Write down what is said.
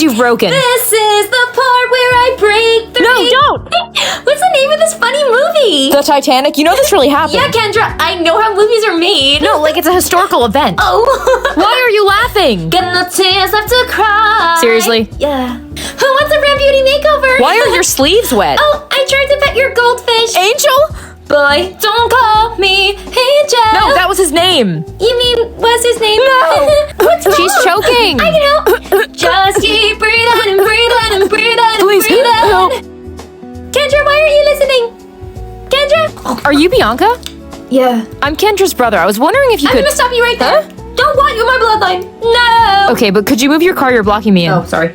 because you've broken. This is the part where I break the... No, don't! What's the name of this funny movie? The Titanic? You know this really happened. Yeah, Kendra, I know how movies are made. No, like it's a historical event. Oh. Why are you laughing? Got no tears left to cry. Seriously? Yeah. Who wants a brand beauty makeover? Why are your sleeves wet? Oh, I tried to pet your goldfish. Angel? Boy, don't call me Angel. No, that was his name. You mean, what's his name? No. What's wrong? She's choking. I can help. Just keep breathing and breathing and breathing and Please, breathing. help. Kendra, why aren't you listening? Kendra? Are you Bianca? Yeah. I'm Kendra's brother. I was wondering if you I'm could... gonna stop you right there. Don't want you in my bloodline. No. Okay, but could you move your car? You're blocking me in. Oh, sorry.